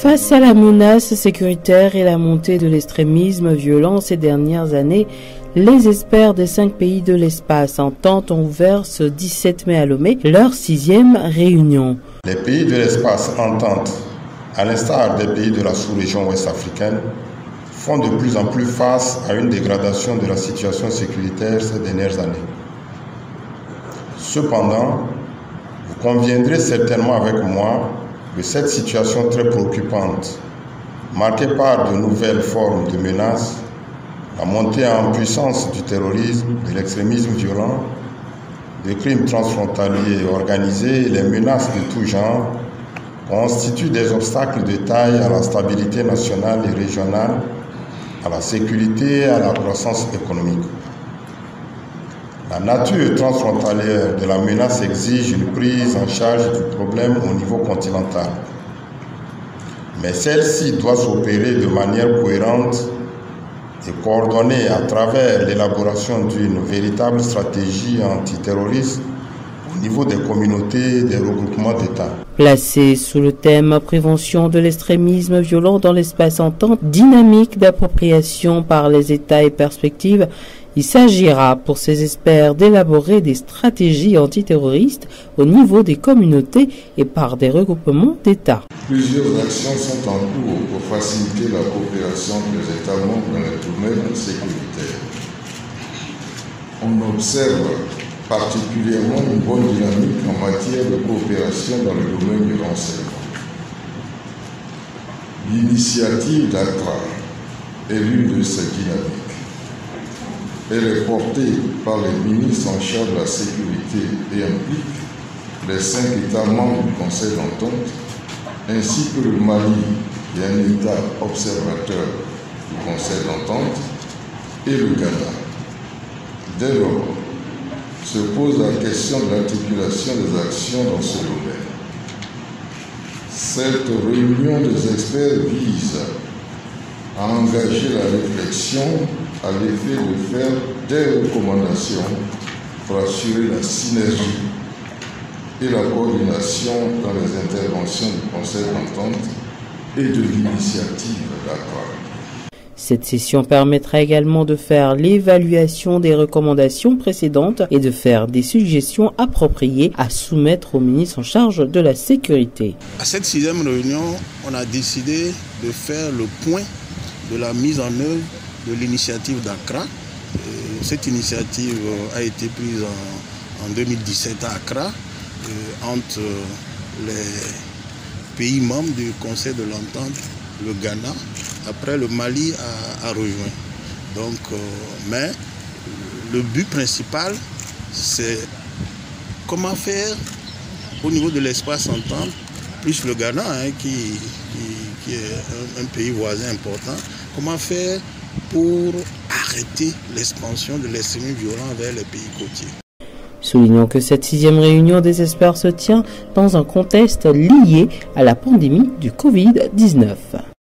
Face à la menace sécuritaire et la montée de l'extrémisme violent ces dernières années, les experts des 5 pays de l'espace Entente ont ouvert ce 17 mai à Lomé leur 6e réunion. Les pays de l'espace Entente, à l'instar des pays de la sous-région ouest-africaine, font de plus en plus face à une dégradation de la situation sécuritaire ces dernières années. Cependant, vous conviendrez certainement avec moi que cette situation très préoccupante, marquée par de nouvelles formes de menaces, la montée en puissance du terrorisme, de l'extrémisme violent, des crimes transfrontaliers organisés et les menaces de tout genre, constituent des obstacles de taille à la stabilité nationale et régionale, à la sécurité et à la croissance économique. La nature transfrontalière de la menace exige une prise en charge du problème au niveau continental. Mais celle-ci doit s'opérer de manière cohérente et coordonnée à travers l'élaboration d'une véritable stratégie antiterroriste au niveau des communautés et des regroupements d'États. Placé sous le thème « Prévention de l'extrémisme violent dans l'espace Entente, dynamique d'appropriation par les États et perspectives », il s'agira pour ces experts d'élaborer des stratégies antiterroristes au niveau des communautés et par des regroupements d'États. Plusieurs actions sont en cours pour faciliter la coopération des États membres dans les domaines sécuritaires. On observe particulièrement une bonne dynamique en matière de coopération dans le domaine du renseignement. L'initiative d'Accra est l'une de ces dynamiques. Elle est portée par les ministres en charge de la sécurité et implique les 5 États membres du Conseil d'Entente, ainsi que le Mali, qui est un État observateur du Conseil d'Entente, et le Ghana. Dès lors, se pose la question de l'articulation des actions dans ce domaine. Cette réunion des experts vise à engager la réflexion à l'effet de faire des recommandations pour assurer la synergie et la coordination dans les interventions du Conseil d'Entente et de l'initiative d'Accra. Cette session permettra également de faire l'évaluation des recommandations précédentes et de faire des suggestions appropriées à soumettre au ministre en charge de la sécurité. À cette 6e réunion, on a décidé de faire le point de la mise en œuvre de l'initiative d'Accra. Cette initiative a été prise en 2017 à Accra entre les pays membres du Conseil de l'Entente, le Ghana. Après, le Mali a rejoint. Donc, mais le but principal, c'est comment faire au niveau de l'espace Entente, plus le Ghana, qui est un pays voisin important, comment faire pour arrêter l'expansion de l'extrémisme violent vers les pays côtiers. Soulignons que cette 6e réunion des experts se tient dans un contexte lié à la pandémie du Covid-19.